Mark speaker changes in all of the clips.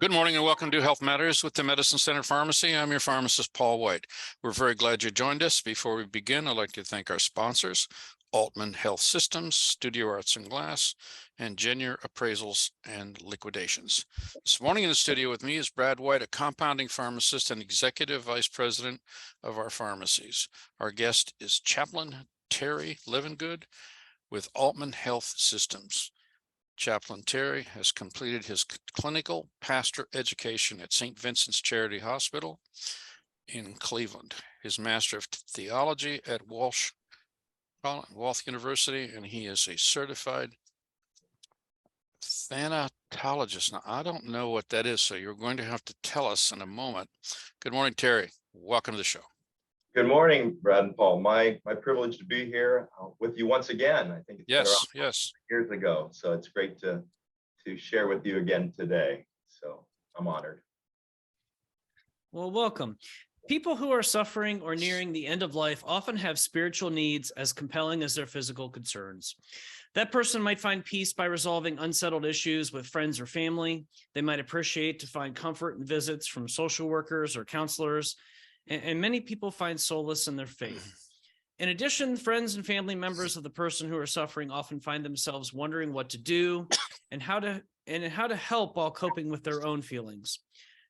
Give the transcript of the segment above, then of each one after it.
Speaker 1: Good morning and welcome to Health Matters with the Medicine Center Pharmacy. I'm your pharmacist, Paul White. We're very glad you joined us. Before we begin, I'd like to thank our sponsors, Aultman Health Systems, Studio Arts and Glass, and Genier Appraisals and Liquidations. This morning in the studio with me is Brad White, a compounding pharmacist and executive vice president of our pharmacies. Our guest is Chaplain Terry Livengood with Aultman Health Systems. Chaplain Terry has completed his clinical pastor education at St. Vincent's Charity Hospital in Cleveland, his Master of Theology at Walsh University, and he is a certified Thanatologist. Now, I don't know what that is, so you're going to have to tell us in a moment. Good morning, Terry. Welcome to the show.
Speaker 2: Good morning, Brad and Paul. My privilege to be here with you once again. I think it's been around years ago, so it's great to share with you again today. So I'm honored.
Speaker 3: Well, welcome. People who are suffering or nearing the end of life often have spiritual needs as compelling as their physical concerns. That person might find peace by resolving unsettled issues with friends or family. They might appreciate to find comfort in visits from social workers or counselors. And many people find solace in their faith. In addition, friends and family members of the person who are suffering often find themselves wondering what to do and how to help while coping with their own feelings.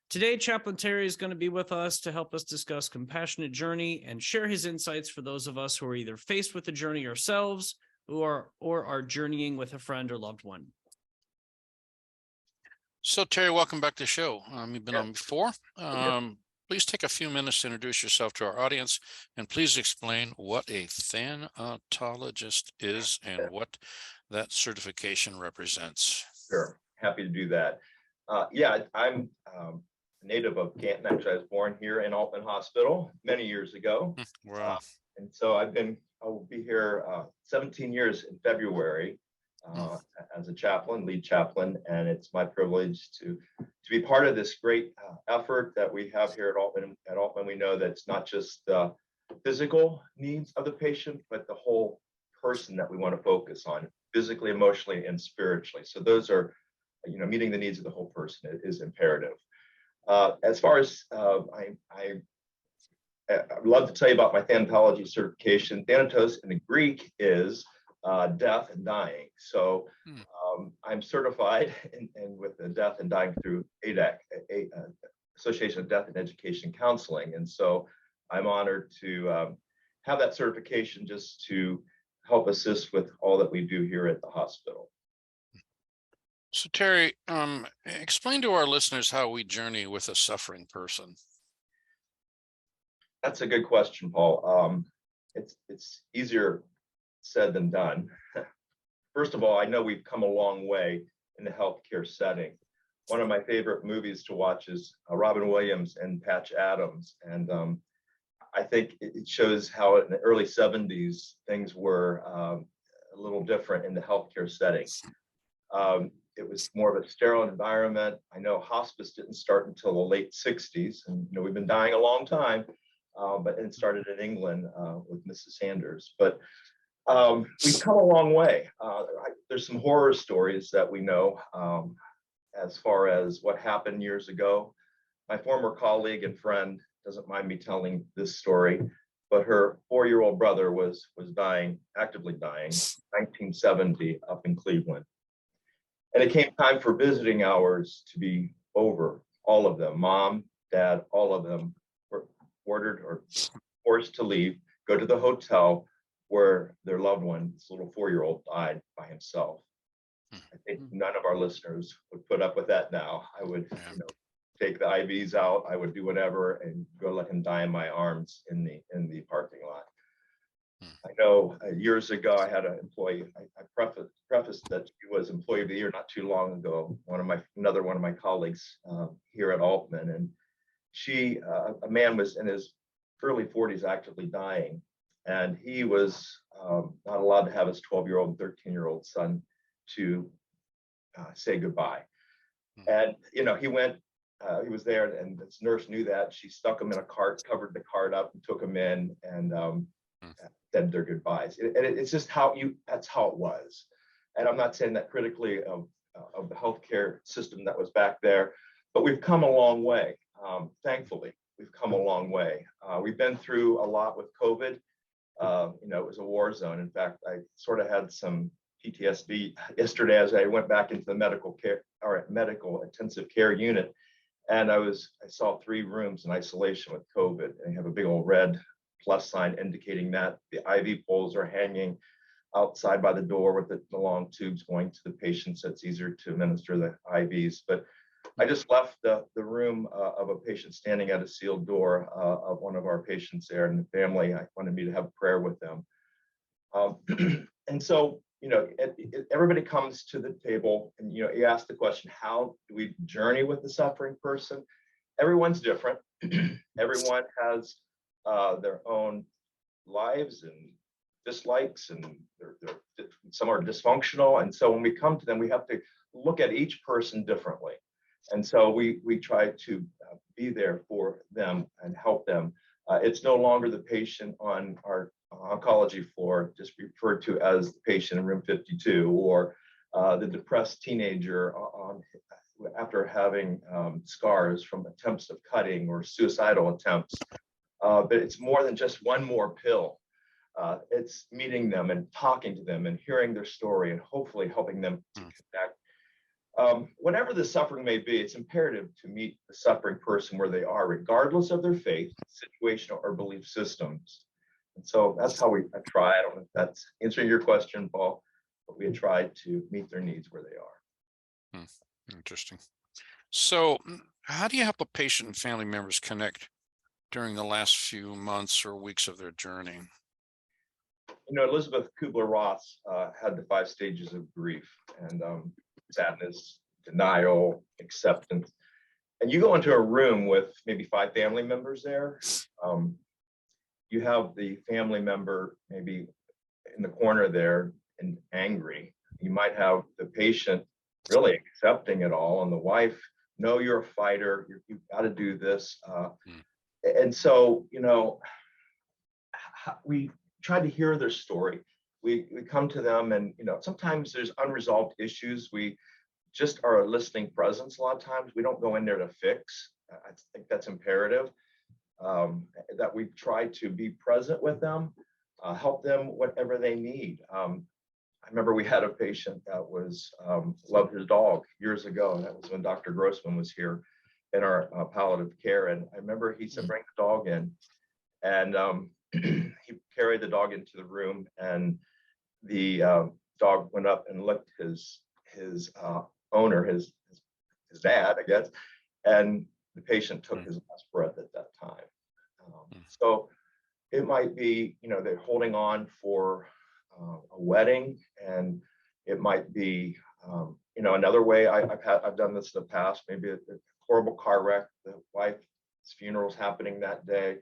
Speaker 3: Today, Chaplain Terry is going to be with us to help us discuss compassionate journey and share his insights for those of us who are either faced with the journey ourselves or are journeying with a friend or loved one.
Speaker 1: So, Terry, welcome back to the show. You've been on before. Please take a few minutes to introduce yourself to our audience, and please explain what a Thanatologist is and what that certification represents.
Speaker 2: Sure, happy to do that. I'm a native of Canton. Actually, I was born here in Aultman Hospital many years ago.
Speaker 1: Wow.
Speaker 2: And so I will be here 17 years in February as a chaplain, lead chaplain, and it's my privilege to be part of this great effort that we have here at Aultman. At Aultman, we know that it's not just the physical needs of the patient, but the whole person that we want to focus on, physically, emotionally, and spiritually. So those are, meeting the needs of the whole person is imperative. As far as I'd love to tell you about my Thanatology certification. Thanatos in the Greek is death and dying. So I'm certified and with the death and dying through ADEC, Association of Death and Education Counseling. And so I'm honored to have that certification just to help assist with all that we do here at the hospital.
Speaker 1: So, Terry, explain to our listeners how we journey with a suffering person.
Speaker 2: That's a good question, Paul. It's easier said than done. First of all, I know we've come a long way in the healthcare setting. One of my favorite movies to watch is Robin Williams and Patch Adams. And I think it shows how in the early 70s, things were a little different in the healthcare setting. It was more of a sterile environment. I know hospice didn't start until the late 60s. And we've been dying a long time, but it started in England with Mrs. Sanders. But we've come a long way. There's some horror stories that we know as far as what happened years ago. My former colleague and friend doesn't mind me telling this story, but her 4-year-old brother was dying, actively dying, 1970 up in Cleveland. And it came time for visiting hours to be over. All of them, mom, dad, all of them were ordered or forced to leave, go to the hotel where their loved one, this little 4-year-old, died by himself. I think none of our listeners would put up with that now. I would take the IVs out, I would do whatever and go let him die in my arms in the parking lot. I know years ago I had an employee, I prefaced that she was Employee of the Year not too long ago, another one of my colleagues here at Aultman, and a man was in his early 40s actively dying. And he was not allowed to have his 12-year-old and 13-year-old son to say goodbye. And, he went, he was there and this nurse knew that. She stuck him in a cart, covered the cart up and took him in and said their goodbyes. And it's just that's how it was. And I'm not saying that critically of the healthcare system that was back there, But we've come a long way. Thankfully, we've come a long way. We've been through a lot with COVID. It was a war zone. In fact, I sort of had some PTSD yesterday as I went back into the medical intensive care unit. And I saw 3 rooms in isolation with COVID, and you have a big old red plus sign indicating that the IV poles are hanging outside by the door with the long tubes going to the patients. So it's easier to administer the IVs. But I just left the room of a patient standing at a sealed door of one of our patients there, and the family, I wanted me to have prayer with them. And so, everybody comes to the table and, you ask the question, how do we journey with the suffering person? Everyone's different. Everyone has their own lives and dislikes, and some are dysfunctional. And so when we come to them, we have to look at each person differently. And so we try to be there for them and help them. It's no longer the patient on our oncology floor, just referred to as the patient in room 52, or the depressed teenager after having scars from attempts of cutting or suicidal attempts. But it's more than just one more pill. It's meeting them and talking to them and hearing their story and hopefully helping them to connect. Whatever the suffering may be, it's imperative to meet the suffering person where they are, regardless of their faith, situation, or belief systems. And so that's how I try. I don't know if that's answering your question, Paul, but we try to meet their needs where they are.
Speaker 1: Interesting. So how do you help a patient and family members connect during the last few months or weeks of their journey?
Speaker 2: Elizabeth Kubler-Ross had the 5 stages of grief, and sadness, denial, acceptance. And you go into a room with maybe 5 family members there. You have the family member maybe in the corner there and angry. You might have the patient really accepting it all, and the wife, no, you're a fighter. You've got to do this. And so, we try to hear their story. We come to them, and sometimes there's unresolved issues. We just are a listening presence. A lot of times we don't go in there to fix. I think that's imperative, that we try to be present with them, help them whatever they need. I remember we had a patient that loved his dog years ago. That was when Dr. Grossman was here in our palliative care. And I remember he said, bring the dog in. And he carried the dog into the room, and the dog went up and licked his owner, his dad, I guess, and the patient took his last breath at that time. So it might be, they're holding on for a wedding, and it might be, another way. I've done this in the past. Maybe a horrible car wreck. The wife's funeral's happening that day,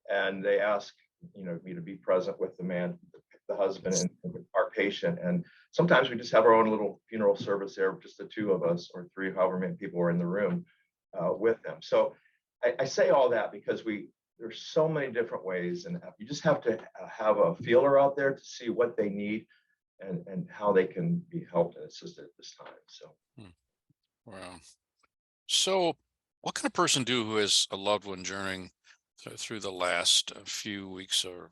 Speaker 2: and they ask, me to be present with the husband and our patient. And sometimes we just have our own little funeral service there, just the 2 of us or 3, however many people are in the room with them. So I say all that because there's so many different ways, and you just have to have a feeler out there to see what they need and how they can be helped and assisted at this time. So,
Speaker 1: Wow. So what can a person do who has a loved one journeying through the last few weeks of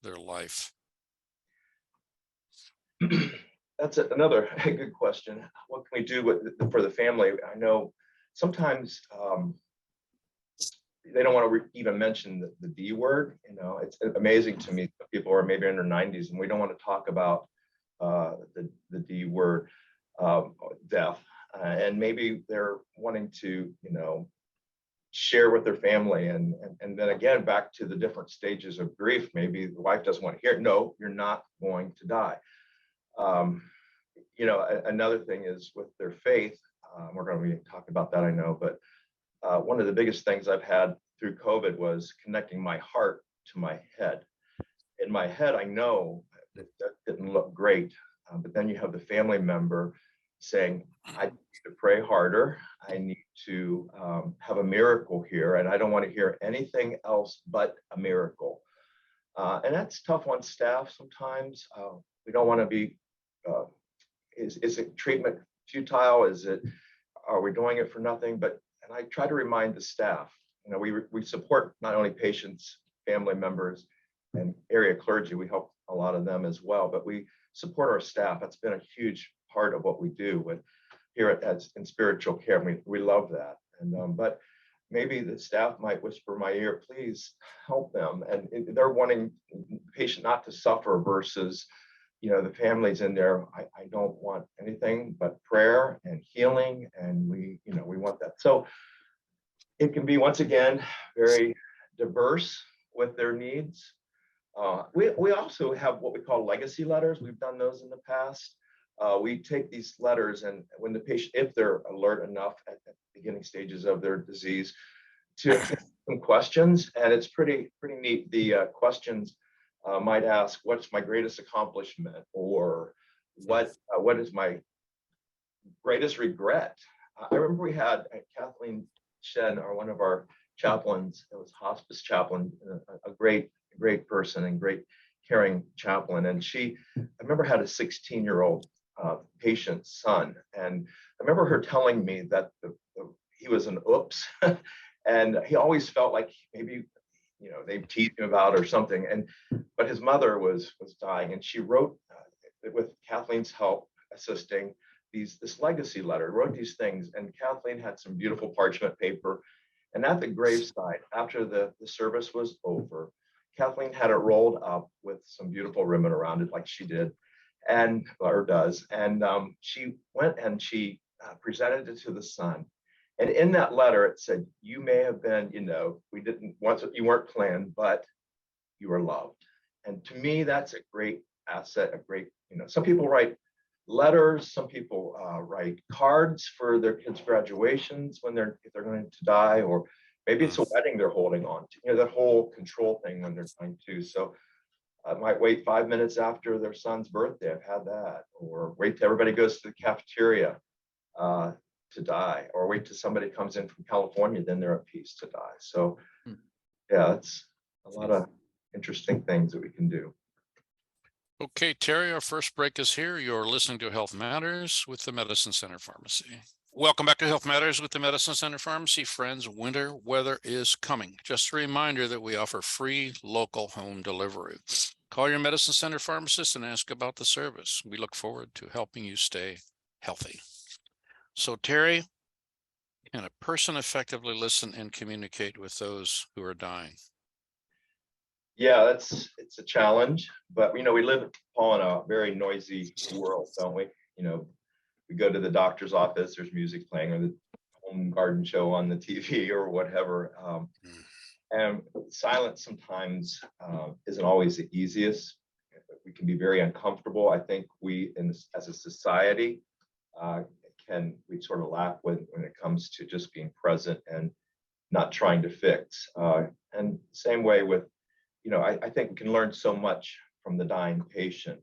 Speaker 1: their life?
Speaker 2: That's another good question. What can we do for the family? I know sometimes they don't want to even mention the D word. It's amazing to me that people are maybe in their 90s, and we don't want to talk about the D word, death. And maybe they're wanting to, share with their family. And then again, back to the different stages of grief. Maybe the wife doesn't want to hear, no, you're not going to die. Another thing is with their faith. We're going to be talking about that, I know, but one of the biggest things I've had through COVID was connecting my heart to my head. In my head, I know that didn't look great, but then you have the family member saying, I need to pray harder. I need to have a miracle here, and I don't want to hear anything else but a miracle. And that's tough on staff sometimes. We don't want to be, is it treatment futile? are we doing it for nothing? And I try to remind the staff, we support not only patients, family members, and area clergy. We help a lot of them as well, but we support our staff. That's been a huge part of what we do in spiritual care. We love that. But maybe the staff might whisper in my ear, please help them. And they're wanting the patient not to suffer versus, the families in there. I don't want anything but prayer and healing. And we want that. So it can be, once again, very diverse with their needs. We also have what we call legacy letters. We've done those in the past. We take these letters, and when the patient, if they're alert enough at the beginning stages of their disease, to some questions, and it's pretty neat. The questions might ask, "What's my greatest accomplishment?" or "What is my greatest regret?" I remember we had Kathleen Shen, or one of our chaplains. It was Hospice Chaplain, a great person and great caring chaplain, and I remember had a 16-year-old patient's son, and I remember her telling me that he was an oops, and he always felt like maybe they teased him about or something, but his mother was dying, and she wrote with Kathleen's help, assisting, this legacy letter, wrote these things, and Kathleen had some beautiful parchment paper, and at the graveside, after the service was over, Kathleen had it rolled up with some beautiful ribbon around it, like she did, or does. And she went and she presented it to the son. And in that letter, it said, "You may have been, you weren't planned, but you were loved." And to me, that's a great asset, some people write letters, some people write cards for their kids' graduations if they're going to die, or maybe it's a wedding they're holding on to, that whole control thing when they're dying too. So I might wait 5 minutes after their son's birthday. I've had that, or wait till everybody goes to the cafeteria to die, or wait till somebody comes in from California, then they're at peace to die. So yeah, it's a lot of interesting things that we can do.
Speaker 1: Okay, Terry, our first break is here. You're listening to Health Matters with the Medicine Center Pharmacy. Welcome back to Health Matters with the Medicine Center Pharmacy. Friends, winter weather is coming. Just a reminder that we offer free local home delivery. Call your Medicine Center pharmacist and ask about the service. We look forward to helping you stay healthy. So, Terry, can a person effectively listen and communicate with those who are dying?
Speaker 2: Yeah, it's a challenge, but we live, Paul, in a very noisy world, don't we? We go to the doctor's office, there's music playing, or the home garden show on the TV or whatever. And silence sometimes isn't always the easiest. We can be very uncomfortable. I think we, as a society, we sort of lack when it comes to just being present and not trying to fix. And same way with, I think we can learn so much from the dying patient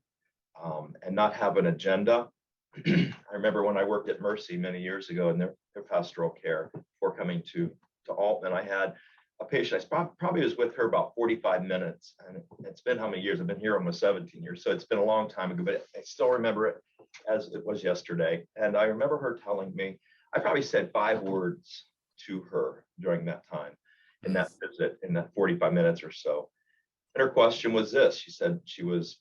Speaker 2: and not have an agenda. I remember when I worked at Mercy many years ago in their pastoral care before coming to Aultman, I had a patient. I probably was with her about 45 minutes, and it's been how many years? I've been here almost 17 years, so it's been a long time ago, but I still remember it as it was yesterday. And I remember her telling me, I probably said 5 words to her during that time, in that visit, in that 45 minutes or so. And her question was this. She said she was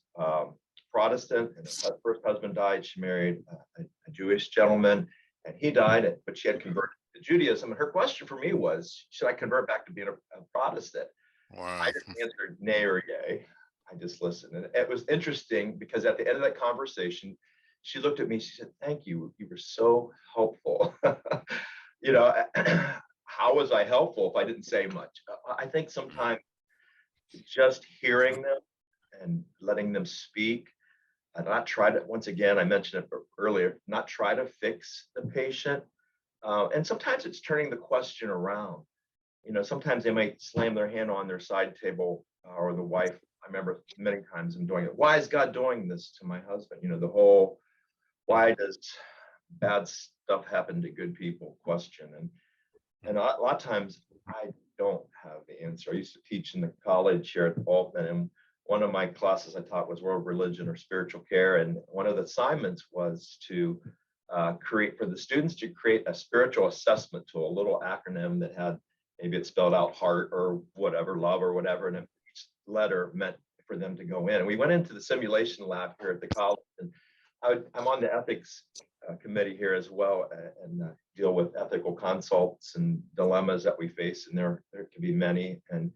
Speaker 2: Protestant, and her first husband died. She married a Jewish gentleman, and he died, but she had converted to Judaism. And her question for me was, should I convert back to being a Protestant?
Speaker 1: Wow.
Speaker 2: I didn't answer nay or yay. I just listened. And it was interesting because at the end of that conversation, she looked at me, she said, "Thank you. You were so helpful." How was I helpful if I didn't say much? I think sometimes just hearing them and letting them speak, and not try to, once again, I mentioned it earlier, not try to fix the patient. And sometimes it's turning the question around. Sometimes they might slam their hand on their side table, or the wife. I remember many times I'm doing it. Why is God doing this to my husband? The whole, why does bad stuff happen to good people question? And a lot of times I don't have the answer. I used to teach in the college here at Aultman, and one of my classes I taught was world religion or spiritual care. And one of the assignments was to create for the students to create a spiritual assessment tool, a little acronym that had, maybe it spelled out heart or whatever, love or whatever, and each letter meant for them to go in. And we went into the simulation lab here at the college, and I'm on the ethics committee here as well, and deal with ethical consults and dilemmas that we face, and there can be many, and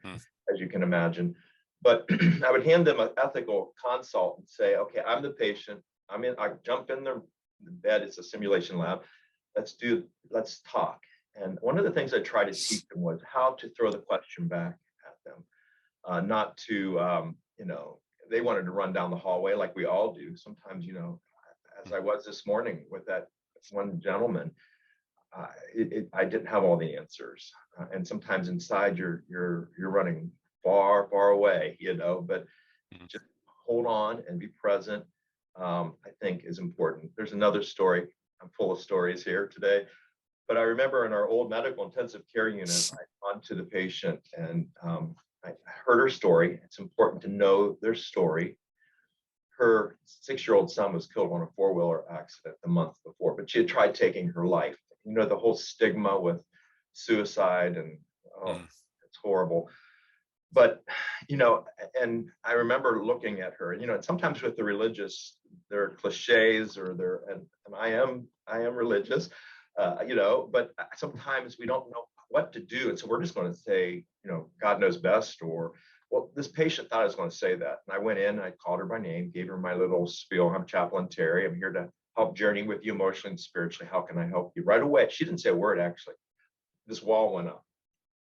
Speaker 2: as you can imagine. But I would hand them an ethical consult and say, okay, I'm the patient. I jump in the bed. It's a simulation lab. Let's talk. And one of the things I tried to teach them was how to throw the question back at them, not to, they wanted to run down the hallway like we all do. Sometimes, as I was this morning with that one gentleman, I didn't have all the answers, and sometimes inside you're running far, far away, but just hold on and be present, I think is important. There's another story. I'm full of stories here today, but I remember in our old medical intensive care unit, I went to the patient and I heard her story. It's important to know their story. Her 6-year-old son was killed on a 4-wheeler accident the month before, but she had tried taking her life. The whole stigma with suicide, and it's horrible. But, and I remember looking at her, and sometimes with the religious, there are cliches and I am religious, but sometimes we don't know what to do. And so we're just going to say, God knows best, or, well, this patient thought I was going to say that. And I went in, I called her by name, gave her my little spiel. I'm Chaplain Terry. I'm here to help journey with you emotionally and spiritually. How can I help you? Right away. She didn't say a word, actually. This wall went up.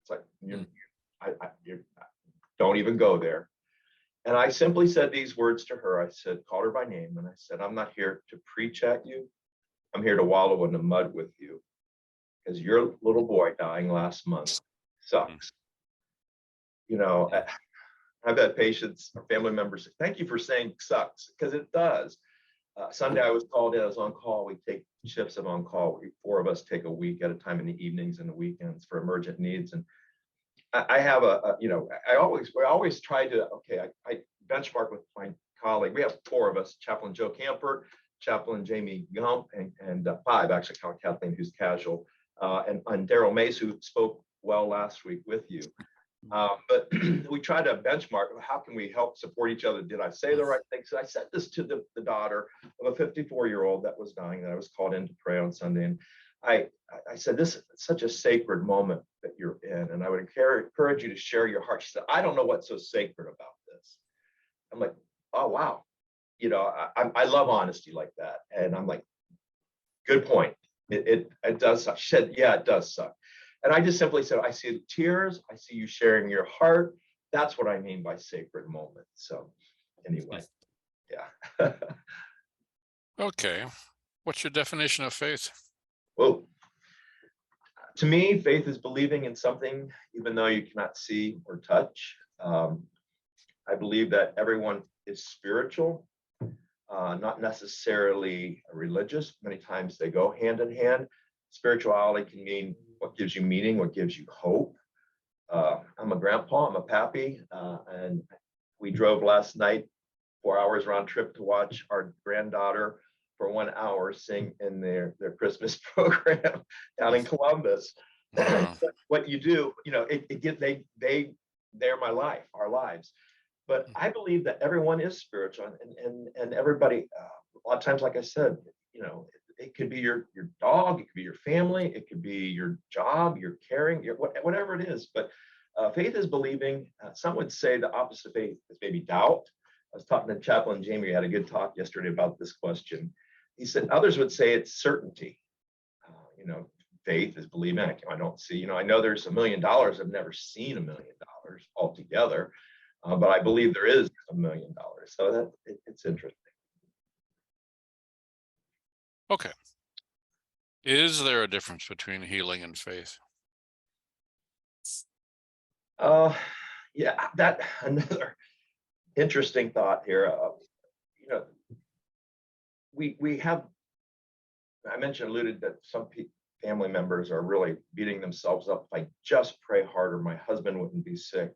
Speaker 2: It's like, you don't even go there. And I simply said these words to her. I said, called her by name. And I said, I'm not here to preach at you. I'm here to wallow in the mud with you, because your little boy dying last month sucks. I've had patients or family members say, thank you for saying sucks, because it does. Sunday I was called in, I was on call. We take shifts of on call. 4 of us take a week at a time in the evenings and the weekends for emergent needs. And I have I always try to, I benchmark with my colleague. We have 4 of us, Chaplain Joe Camper, Chaplain Jamie Gump, and 5, actually, Kathleen, who's casual, and Daryl Mace, who spoke well last week with you. But we try to benchmark, how can we help support each other? Did I say the right things? So I said this to the daughter of a 54-year-old that was dying, that I was called in to pray on Sunday. And I said, this is such a sacred moment that you're in, and I would encourage you to share your heart. She said, I don't know what's so sacred about this. I'm like, oh, wow. I love honesty like that. And I'm like, good point. It does suck. She said, yeah, it does suck. And I just simply said, I see the tears. I see you sharing your heart. That's what I mean by sacred moment. So anyway, yeah.
Speaker 1: Okay. What's your definition of faith?
Speaker 2: Well, to me, faith is believing in something, even though you cannot see or touch. I believe that everyone is spiritual, not necessarily religious. Many times they go hand in hand. Spirituality can mean what gives you meaning, what gives you hope. I'm a grandpa, I'm a pappy, and we drove last night 4 hours round trip to watch our granddaughter for 1 hour sing in their Christmas program down in Columbus. What you do, they're my life, our lives. But I believe that everyone is spiritual, and everybody, a lot of times, like I said, it could be your dog, it could be your family, it could be your job, your caring, whatever it is. But faith is believing. Some would say the opposite of faith is maybe doubt. I was talking to Chaplain Jamie. We had a good talk yesterday about this question. He said others would say it's certainty. Faith is believing. I don't see. I know there's $1 million. I've never seen $1 million altogether, but I believe there is $1 million. So it's interesting.
Speaker 1: Okay. Is there a difference between healing and faith?
Speaker 2: Yeah, that another interesting thought here. We have, I alluded that some family members are really beating themselves up. If I just pray harder, my husband wouldn't be sick.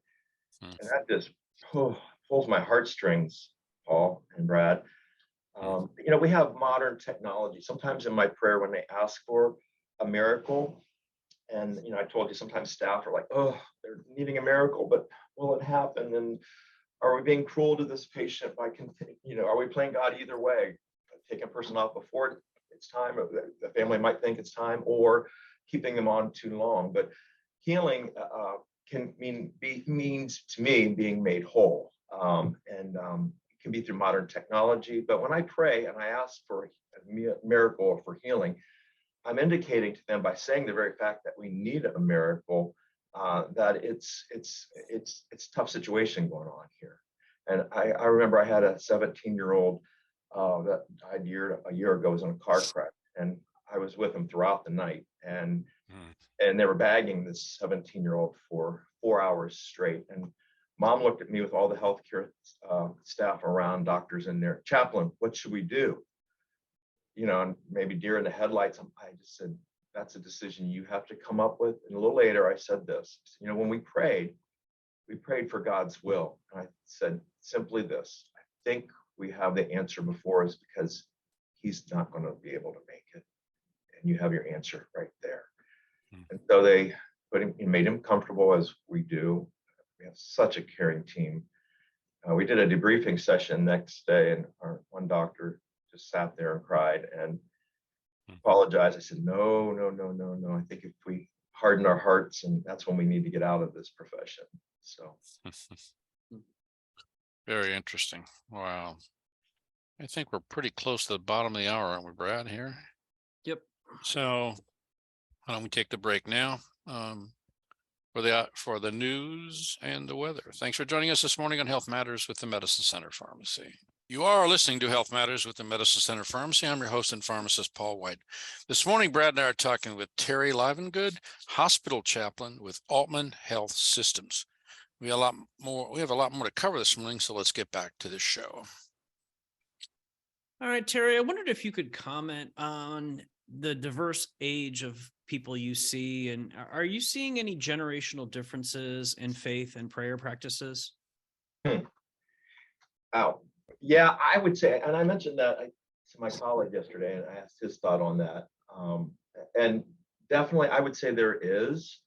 Speaker 2: And that just pulls my heartstrings, Paul and Brad. We have modern technology. Sometimes in my prayer, when they ask for a miracle, and I told you sometimes staff are like, oh, they're needing a miracle, but will it happen? And are we being cruel to this patient by are we playing God either way? Taking a person off before it's time, or the family might think it's time, or keeping them on too long. But healing means to me being made whole, and it can be through modern technology. But when I pray and I ask for a miracle or for healing, I'm indicating to them by saying the very fact that we need a miracle, that it's a tough situation going on here. And I remember I had a 17-year-old that died a year ago, was in a car crash, and I was with him throughout the night, and they were bagging this 17-year-old for 4 hours straight. And mom looked at me with all the healthcare staff around, doctors in there. Chaplain, what should we do? And maybe deer in the headlights. I just said, that's a decision you have to come up with. And a little later, I said this, when we prayed for God's will. And I said simply this: I think we have the answer before us, because he's not going to be able to make it. And you have your answer right there. And so they made him comfortable, as we do. We have such a caring team. We did a debriefing session next day, and our one doctor just sat there and cried and apologized. I said, no. I think if we harden our hearts, and that's when we need to get out of this profession. So.
Speaker 1: Very interesting. Wow. I think we're pretty close to the bottom of the hour, aren't we, Brad, here?
Speaker 3: Yep.
Speaker 1: So why don't we take the break now for the news and the weather. Thanks for joining us this morning on Health Matters with the Medicine Center Pharmacy. You are listening to Health Matters with the Medicine Center Pharmacy. I'm your host and pharmacist, Paul White. This morning, Brad and I are talking with Terry Livengood, hospital chaplain with Aultman Health Systems. We have a lot more to cover this morning, so let's get back to the show.
Speaker 3: All right, Terry, I wondered if you could comment on the diverse age of people you see, and are you seeing any generational differences in faith and prayer practices?
Speaker 2: Oh, yeah, I would say, and I mentioned that to my colleague yesterday, and I asked his thought on that. And definitely, I would say there is.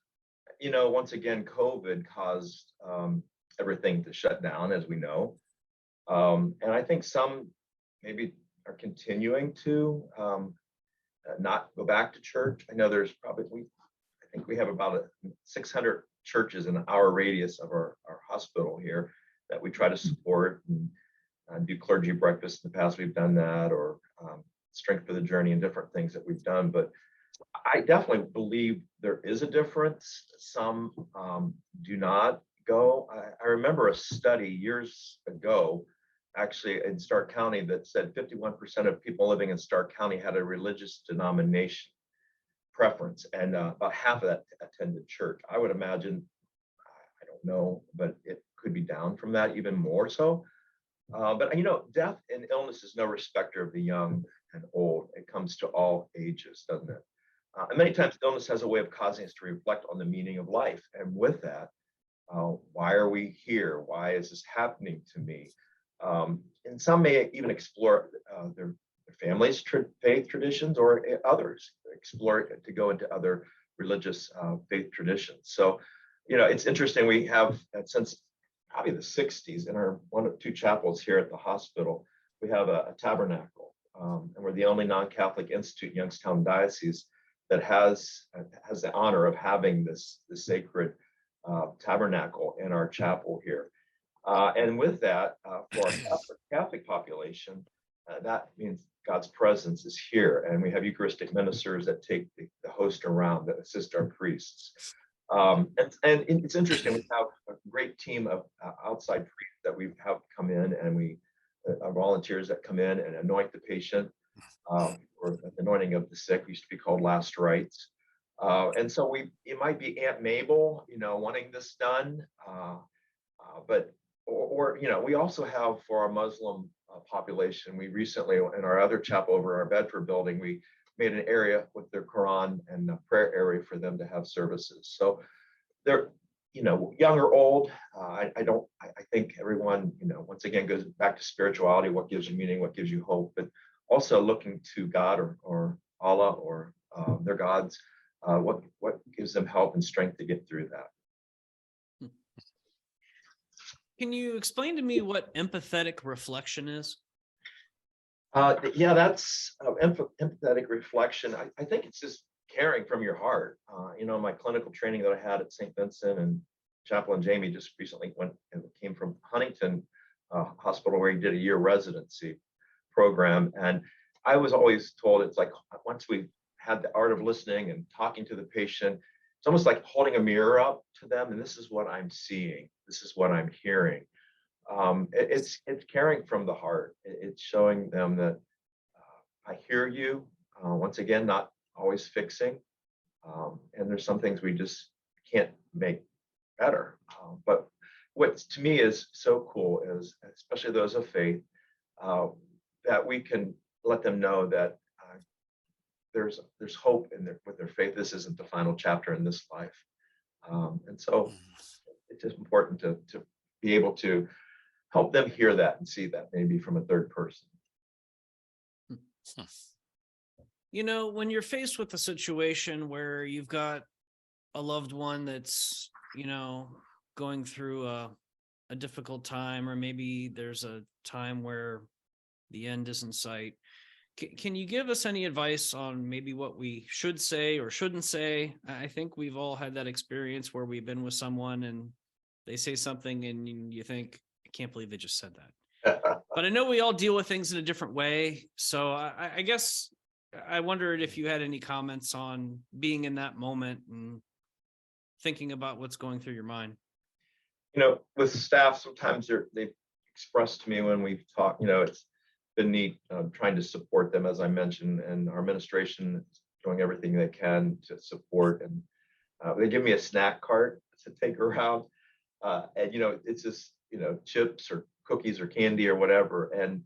Speaker 2: Once again, COVID caused everything to shut down, as we know. And I think some maybe are continuing to not go back to church. I know there's probably, I think we have about 600 churches in our radius of our hospital here that we try to support and do clergy breakfast. In the past, we've done that, or Strength for the Journey, and different things that we've done. But I definitely believe there is a difference. Some do not go. I remember a study years ago, actually in Stark County, that said 51% of people living in Stark County had a religious denomination preference, and about half of that attended church. I would imagine, I don't know, but it could be down from that, even more so. But death and illness is no respecter of the young and old. It comes to all ages, doesn't it? And many times illness has a way of causing us to reflect on the meaning of life. And with that, why are we here? Why is this happening to me? And some may even explore their family's faith traditions, or others explore to go into other religious faith traditions. So, it's interesting. We have, since probably the 60s, in our one of two chapels here at the hospital, we have a tabernacle. And we're the only non-Catholic institute in Youngstown Diocese that has the honor of having this sacred tabernacle in our chapel here. And with that, for our Catholic population, that means God's presence is here. And we have Eucharistic ministers that take the host around, that assist our priests. And it's interesting, we have a great team of outside priests that we have come in, and we are volunteers that come in and anoint the patient, or anointing of the sick, used to be called last rites. And so it might be Aunt Mabel, wanting this done, but we also have, for our Muslim population, we recently, in our other chapel over our Bedford building, we made an area with their Quran and a prayer area for them to have services. So young or old, I think everyone, once again, goes back to spirituality, what gives you meaning, what gives you hope, but also looking to God or Allah or their gods, what gives them help and strength to get through that.
Speaker 3: Can you explain to me what empathetic reflection is?
Speaker 2: Yeah, that's empathetic reflection. I think it's just caring from your heart. My clinical training that I had at St. Vincent, and Chaplain Jamie just recently came from Huntington Hospital, where he did a year residency program. And I was always told it's like, once we had the art of listening and talking to the patient, it's almost like holding a mirror up to them. And this is what I'm seeing. This is what I'm hearing. It's caring from the heart. It's showing them that I hear you. Once again, not always fixing. And there's some things we just can't make better. But what to me is so cool is, especially those of faith, that we can let them know that there's hope with their faith. This isn't the final chapter in this life. And so it's just important to be able to help them hear that and see that maybe from a third person.
Speaker 3: When you're faced with a situation where you've got a loved one that's, going through a difficult time, or maybe there's a time where the end is in sight, can you give us any advice on maybe what we should say or shouldn't say? I think we've all had that experience where we've been with someone and they say something and you think, I can't believe they just said that. But I know we all deal with things in a different way. So I guess I wondered if you had any comments on being in that moment and thinking about what's going through your mind.
Speaker 2: With staff, sometimes they've expressed to me when we've talked, it's been neat trying to support them, as I mentioned, and our administration is doing everything they can to support. And they give me a snack cart to take around. And, it's just, chips or cookies or candy or whatever. And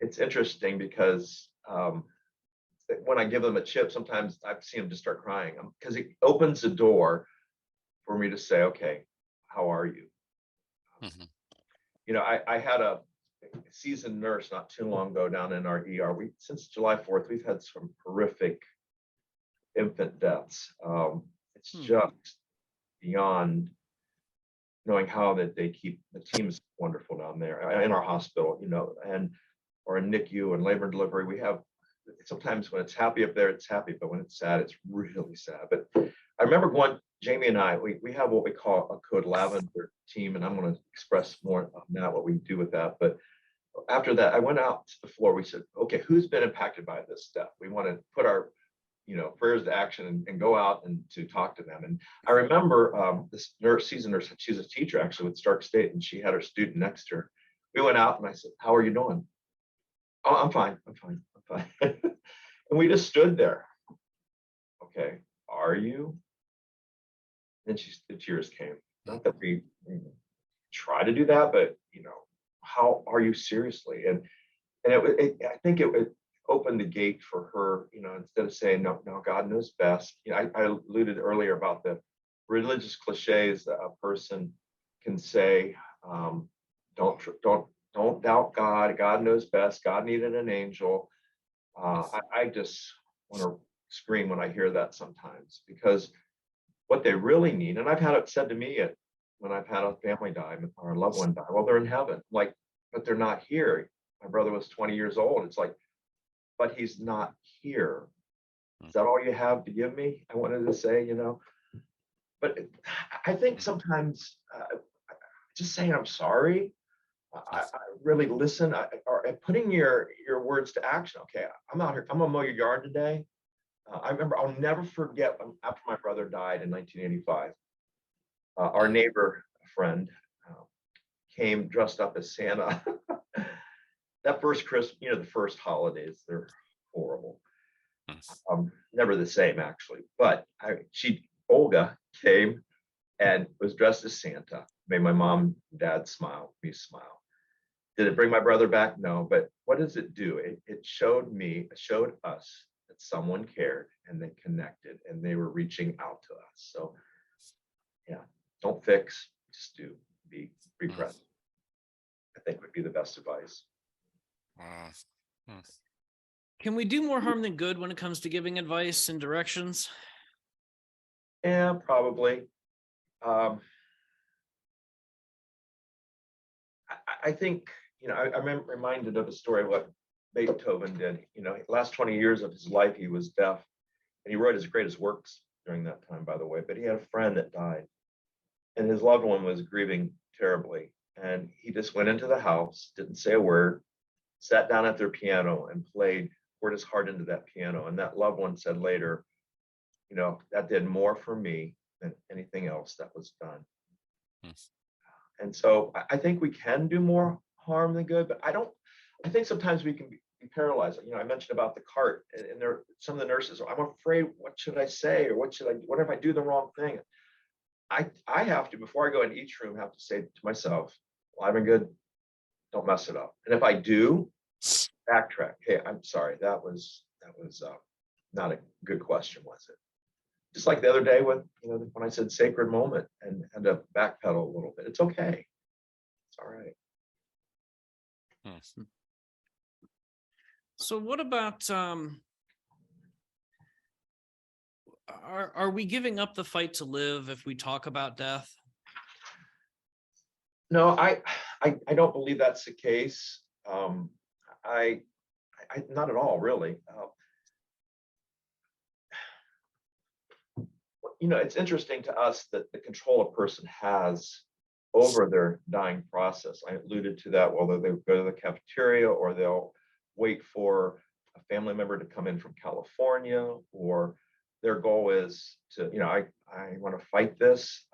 Speaker 2: it's interesting because when I give them a chip, sometimes I've seen them just start crying because it opens the door for me to say, okay, how are you?
Speaker 1: Mhm.
Speaker 2: I had a seasoned nurse not too long ago down in our ER. Since July 4th, we've had some horrific infant deaths. It's just beyond knowing how that they keep the team's wonderful down there in our hospital, and or in NICU and labor and delivery. We have sometimes when it's happy up there, it's happy, but when it's sad, it's really sad. But I remember Jamie and I, we have what we call a code lavender team, and I'm going to express more on that, what we do with that. But after that, I went out to the floor. We said, okay, who's been impacted by this stuff? We want to put our prayers to action and go out and to talk to them. And I remember this seasoned nurse, she's a teacher actually with Stark State, and she had her student next to her. We went out and I said, how are you doing? Oh, I'm fine. And we just stood there. Okay, are you? And the tears came. Not that we try to do that, but how are you seriously? And I think it opened the gate for her, instead of saying, no, God knows best. I alluded earlier about the religious cliches that a person can say, don't doubt God. God knows best. God needed an angel. I just want to scream when I hear that sometimes, because what they really need, and I've had it said to me when I've had a family die or a loved one die, well, they're in heaven, but they're not here. My brother was 20 years old. It's like, but he's not here. Is that all you have to give me? I wanted to say, but I think sometimes just saying I'm sorry, I really listen, or putting your words to action. Okay, I'm out here. I'm gonna mow your yard today. I remember, I'll never forget after my brother died in 1985. Our neighbor friend came dressed up as Santa. That first Christmas, the first holidays, they're horrible. Never the same actually. But Olga came and was dressed as Santa. Made my mom and dad smile, me smile. Did it bring my brother back? No, but what does it do? It showed us that someone cared and they connected and they were reaching out to us. So yeah, don't don't fix, just do, be present. I think would be the best advice.
Speaker 3: Can we do more harm than good when it comes to giving advice and directions?
Speaker 2: Yeah, probably. I think, I'm reminded of a story of what Beethoven did. Last 20 years of his life, he was deaf, and he wrote his greatest works during that time, by the way, but he had a friend that died, and his loved one was grieving terribly. And he just went into the house, didn't say a word, sat down at their piano and poured his heart into that piano. And that loved one said later, that did more for me than anything else that was done. And so I think we can do more harm than good, but I think sometimes we can be paralyzed. I mentioned about the cart, and some of the nurses, I'm afraid, what should I say? Or what if I do the wrong thing? I have to, before I go in each room, have to say to myself, Livengood, don't mess it up. And if I do, backtrack. Hey, I'm sorry, that was not a good question, was it? Just like the other day when I said sacred moment and had to backpedal a little bit. It's okay. It's all right.
Speaker 3: So what about are we giving up the fight to live if we talk about death?
Speaker 2: No, I don't believe that's the case. I not at all, really. It's interesting to us that the control a person has over their dying process. I alluded to that, whether they go to the cafeteria or they'll wait for a family member to come in from California, or their goal is to, I want to fight this,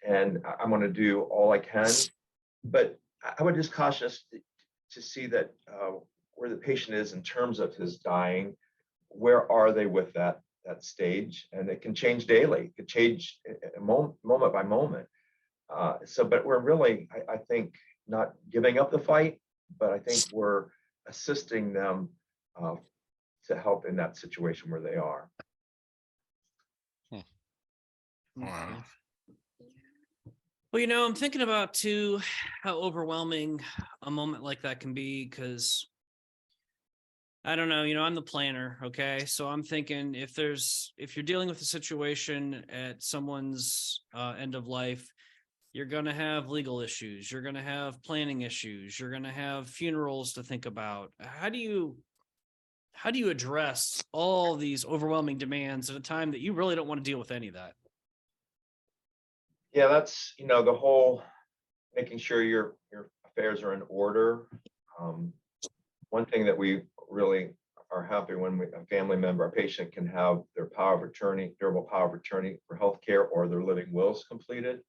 Speaker 2: and I'm going to do all I can. But I would just caution us to see that where the patient is in terms of his dying, where are they with that stage? And it can change daily. It could change moment by moment. But we're really, I think, not giving up the fight, but I think we're assisting them to help in that situation where they are.
Speaker 1: Wow.
Speaker 3: Well, I'm thinking about too how overwhelming a moment like that can be, because I don't know, I'm the planner. Okay. So I'm thinking if you're dealing with a situation at someone's end of life, you're going to have legal issues. You're going to have planning issues. You're going to have funerals to think about. How do you address all these overwhelming demands at a time that you really don't want to deal with any of that?
Speaker 2: Yeah, that's, the whole making sure your affairs are in order. One thing that we really are happy when a family member, a patient, can have their power of attorney, durable power of attorney for healthcare, or their living wills completed.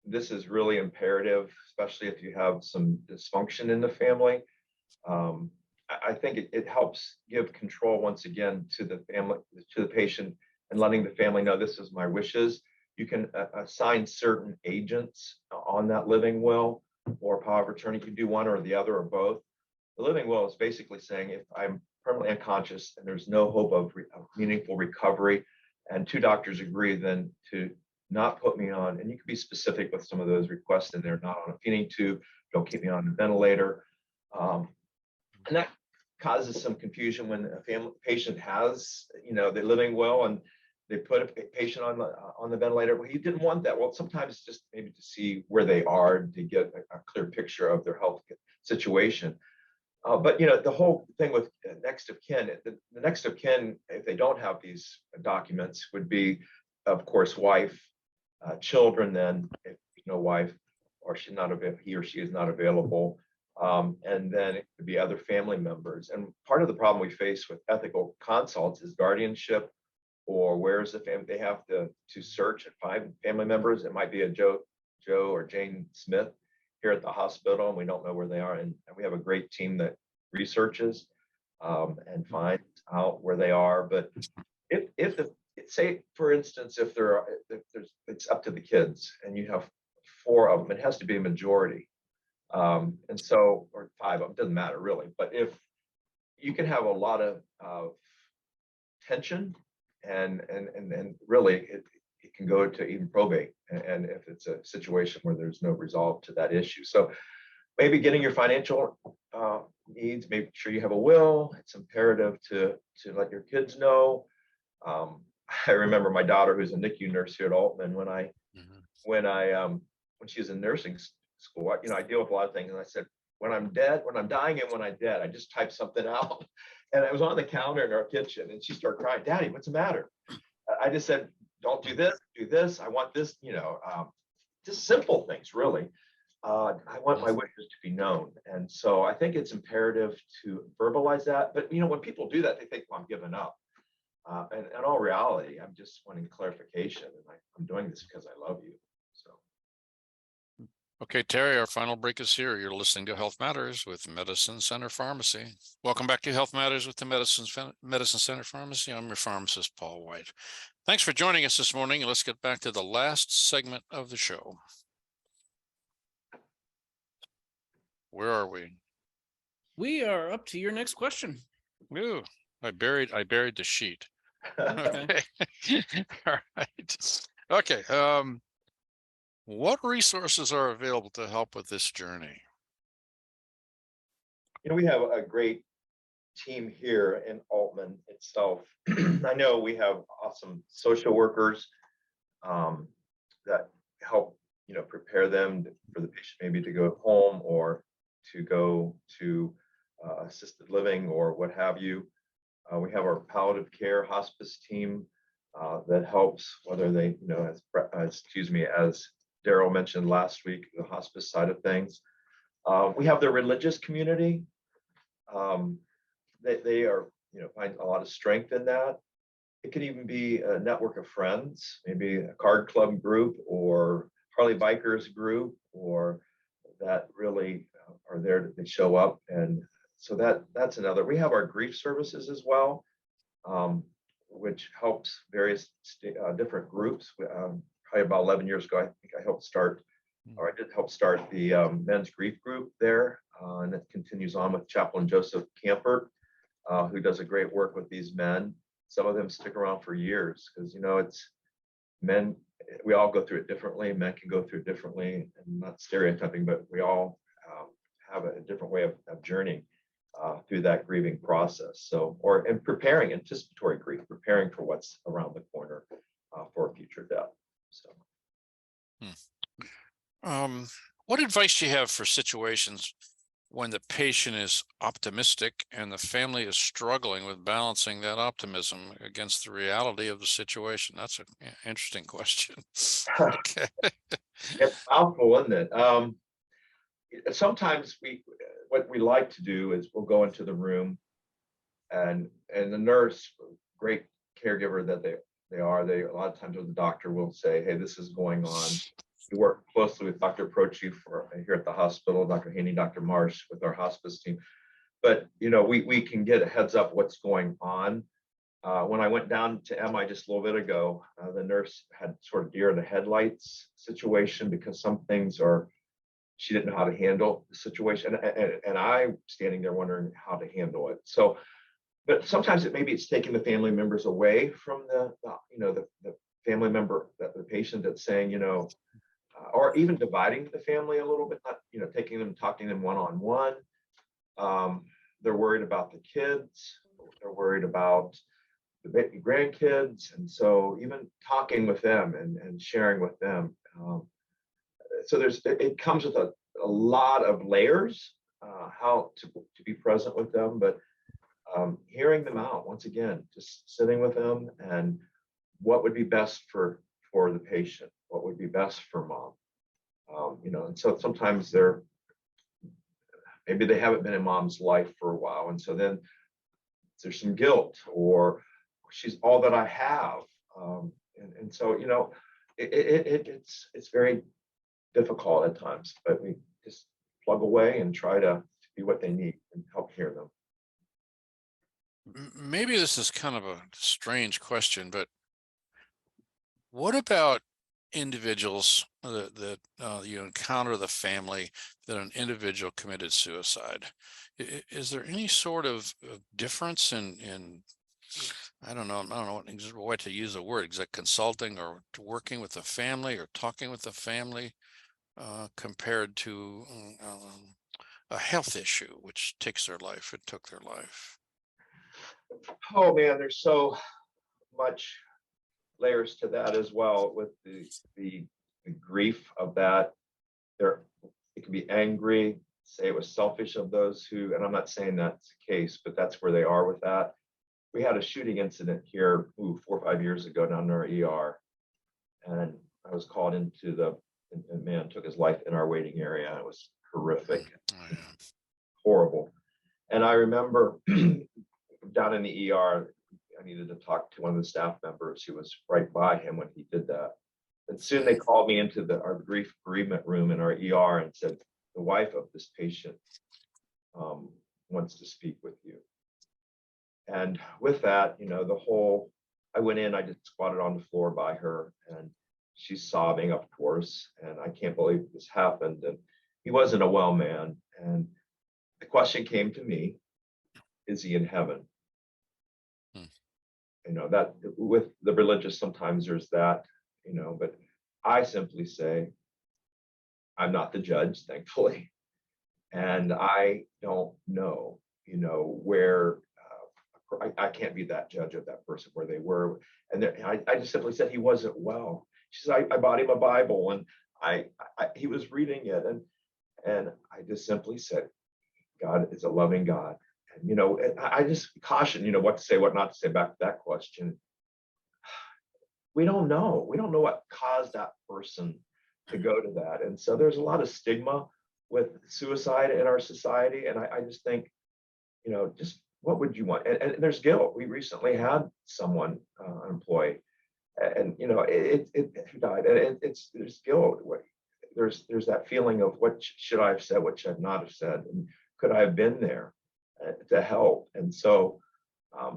Speaker 2: This is really imperative, especially if you have some dysfunction in the family. I think it helps give control once again to the family, to the patient, and letting the family know this is my wishes. You can assign certain agents on that living will or power of attorney. You can do one or the other or both. The living will is basically saying, if I'm permanently unconscious and there's no hope of meaningful recovery, and two doctors agree, then to not put me on, and you can be specific with some of those requests in there, not on a feeding tube, don't keep me on a ventilator. And that causes some confusion when a patient has, the living will, and they put a patient on the ventilator. Well, he didn't want that. Well, sometimes just maybe to see where they are, to get a clear picture of their health situation. But the whole thing with next of kin, the next of kin, if they don't have these documents, would be, of course, wife, children. Then, if no wife, or he or she is not available, and then it could be other family members. And part of the problem we face with ethical consults is guardianship, or where is the family? They have to search and find family members. It might be a Joe or Jane Smith here at the hospital, and we don't know where they are. And we have a great team that researches and finds out where they are. But if say, for instance, if it's up to the kids and you have 4 of them, it has to be a majority. And so, or 5 of them, doesn't matter really. But if you can have a lot of tension, and really it can go to even probate, and if it's a situation where there's no resolve to that issue. So maybe getting your financial needs, make sure you have a will. It's imperative to let your kids know. I remember my daughter, who's a NICU nurse here at Aultman, when she was in nursing school, I deal with a lot of things, and I said, when I'm dying and when I'm dead, I just typed something out, and it was on the counter in our kitchen, and she started crying, "Daddy, what's the matter?" I just said, "Don't do this, do this. I want this," just simple things, really. I want my wishes to be known. And so I think it's imperative to verbalize that. But, when people do that, they think, well, I'm giving up. And in all reality, I'm just wanting clarification. And I'm doing this because I love you. So.
Speaker 1: Okay, Terry, our final break is here. You're listening to Health Matters with Medicine Center Pharmacy. Welcome back to Health Matters with the Medicine Center Pharmacy. I'm your pharmacist, Paul White. Thanks for joining us this morning. Let's get back to the last segment of the show. Where are we?
Speaker 3: We are up to your next question.
Speaker 1: Ooh, I buried the sheet. Okay. All right. Okay. What resources are available to help with this journey?
Speaker 2: We have a great team here in Aultman itself. I know we have awesome social workers that help, prepare them for the patient maybe to go home or to go to assisted living or what have you. We have our palliative care hospice team that helps, whether they, as Daryl mentioned last week, the hospice side of things. We have the religious community. They are, find a lot of strength in that. It could even be a network of friends, maybe a card club group or Harley Bikers group, or that really are there to show up. And so that's another. We have our grief services as well, which helps various different groups. Probably about 11 years ago, I think I did help start the men's grief group there. And it continues on with Chaplain Joseph Campert, who does a great work with these men. Some of them stick around for years because, it's men, we all go through it differently. Men can go through it differently, and not stereotyping, but we all have a different way of journeying through that grieving process. So, and preparing, anticipatory grief, preparing for what's around the corner for a future death. So,
Speaker 1: what advice do you have for situations when the patient is optimistic and the family is struggling with balancing that optimism against the reality of the situation? That's an interesting question. Okay.
Speaker 2: It's powerful, isn't it? Sometimes what we like to do is we'll go into the room, and the nurse, great caregiver that they are, a lot of times the doctor will say, "Hey, this is going on." We work closely with Dr. Prochi here at the hospital, Dr. Haney, Dr. Marsh with our hospice team. But, we can get a heads up what's going on. When I went down to MI just a little bit ago, the nurse had sort of deer in the headlights situation because some things she didn't know how to handle the situation. And I'm standing there wondering how to handle it. So, but sometimes it's taking the family members away from the family member, the patient that's saying, or even dividing the family a little bit, not, taking them, talking to them one-on-one. They're worried about the kids. They're worried about the grandkids. And so even talking with them and sharing with them. So it comes with a lot of layers, how to be present with them, but hearing them out, once again, just sitting with them and what would be best for the patient, what would be best for mom. And so sometimes maybe they haven't been in mom's life for a while. And so then there's some guilt, or she's all that I have. And so, it's very difficult at times, but we just plug away and try to be what they need and help hear them.
Speaker 1: Maybe this is kind of a strange question, but what about individuals that you encounter the family that an individual committed suicide? Is there any sort of difference in I don't know what to use a word. Is that consulting or working with the family or talking with the family compared to a health issue, which takes their life? It took their life.
Speaker 2: Oh man, there's so much layers to that as well with the grief of that. There, it can be angry, say it was selfish of those who, and I'm not saying that's the case, but that's where they are with that. We had a shooting incident here 4 or 5 years ago down in our ER, and I was called into a man took his life in our waiting area. It was horrific,
Speaker 1: Oh, yeah.
Speaker 2: horrible. And I remember down in the ER, I needed to talk to one of the staff members who was right by him when he did that. And soon they called me into our grief bereavement room in our ER and said, the wife of this patient wants to speak with you. And with that, I went in, I just squatted on the floor by her, and she's sobbing, of course, and I can't believe this happened. And he wasn't a well man. And the question came to me, is he in heaven? That with the religious, sometimes there's that, but I simply say, I'm not the judge, thankfully. And I don't know, where I can't be that judge of that person where they were. And I just simply said he wasn't well. She said, I bought him a Bible, and he was reading it. And I just simply said, God is a loving God. And, I just caution, what to say, what not to say back to that question. We don't know. We don't know what caused that person to go to that. And so there's a lot of stigma with suicide in our society. And I just think, just what would you want? And there's guilt. We recently had someone, an employee, and who died. And there's guilt. There's that feeling of what should I have said, what should I not have said, and could I have been there to help? And so, I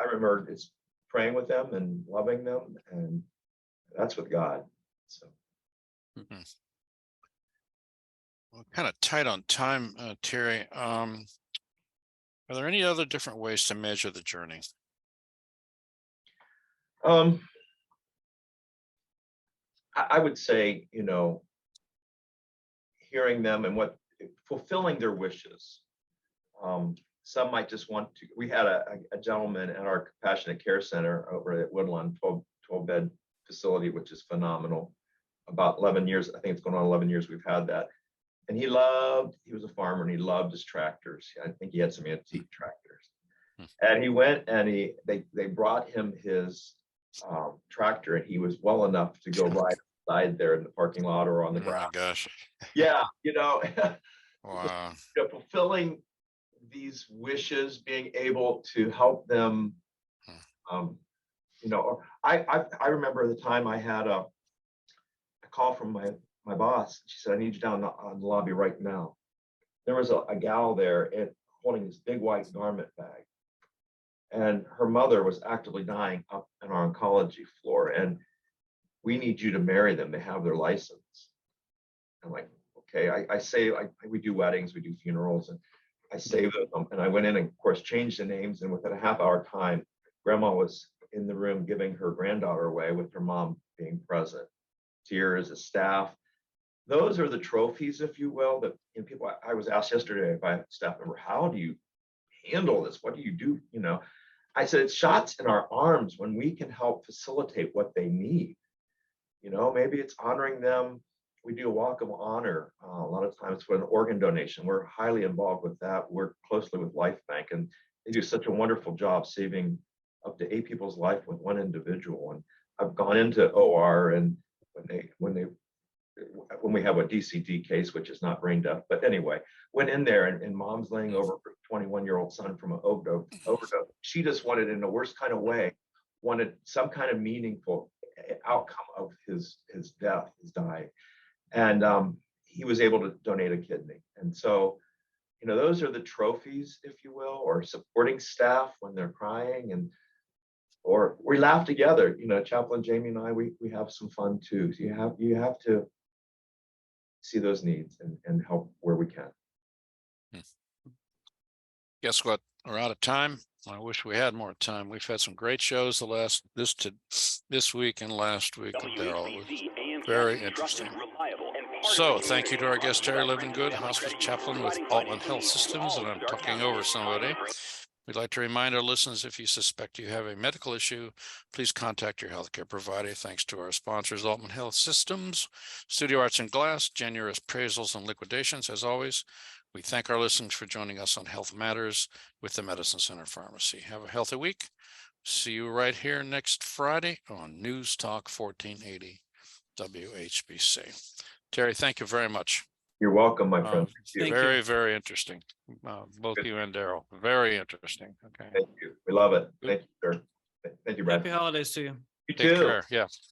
Speaker 2: remember it's praying with them and loving them, and that's with God. So.
Speaker 1: Well, kind of tight on time, Terry. Are there any other different ways to measure the journey?
Speaker 2: I would say, hearing them and fulfilling their wishes. Some might just want to. We had a gentleman at our compassionate care center over at Woodlawn, 12-bed facility, which is phenomenal. About 11 years, I think it's going on 11 years we've had that. And he was a farmer, and he loved his tractors. I think he had some antique tractors. And he went and they brought him his tractor, and he was well enough to go ride outside there in the parking lot or on the ground.
Speaker 1: Oh my gosh.
Speaker 2: Yeah,
Speaker 1: Wow.
Speaker 2: Fulfilling these wishes, being able to help them. I remember the time I had a call from my boss. She said, I need you down on the lobby right now. There was a gal there holding this big white garment bag. And her mother was actively dying up in our oncology floor. And we need you to marry them. They have their license. I'm like, okay. I say, we do weddings, we do funerals, and I saved them. And I went in and, of course, changed the names. And within a half-hour time, Grandma was in the room giving her granddaughter away with her mom being present. Tears, a staff. Those are the trophies, if you will, that people. I was asked yesterday by a staff member, how do you handle this? What do you do? I said, it's shots in our arms when we can help facilitate what they need. Maybe it's honoring them. We do a walk of honor a lot of times for an organ donation. We're highly involved with that. Work closely with Life Bank, and they do such a wonderful job saving up to 8 people's life with one individual. And I've gone into OR, and when we have a DCD case, which is not brain death, but anyway, went in there and mom's laying over her 21-year-old son from an overdose. She just wanted, in the worst kind of way, wanted some kind of meaningful outcome of his death, his dying. And he was able to donate a kidney. And so, those are the trophies, if you will, or supporting staff when they're crying, or we laugh together. Chaplain Jamie and I, we have some fun too. So you have to see those needs and help where we can.
Speaker 1: Guess what? We're out of time. I wish we had more time. We've had some great shows this week and last week with Daryl. It was very interesting. So thank you to our guest, Terry Livengood, Hospice Chaplain with Aultman Health Systems, and I'm talking over somebody. We'd like to remind our listeners, if you suspect you have a medical issue, please contact your healthcare provider. Thanks to our sponsors, Aultman Health Systems, Studio Arts and Glass, generous appraisals and liquidations. As always, we thank our listeners for joining us on Health Matters with the Medicine Center Pharmacy. Have a healthy week. See you right here next Friday on News Talk 1480 WHBC. Terry, thank you very much.
Speaker 2: You're welcome, my friend.
Speaker 3: Thank you.
Speaker 1: Very, very interesting. Both you and Daryl. Very interesting. Okay.
Speaker 2: Thank you. We love it. Thank you, sir. Thank you, Brad.
Speaker 3: Happy holidays to you.
Speaker 2: You
Speaker 1: Take
Speaker 2: too.
Speaker 1: care. Yeah.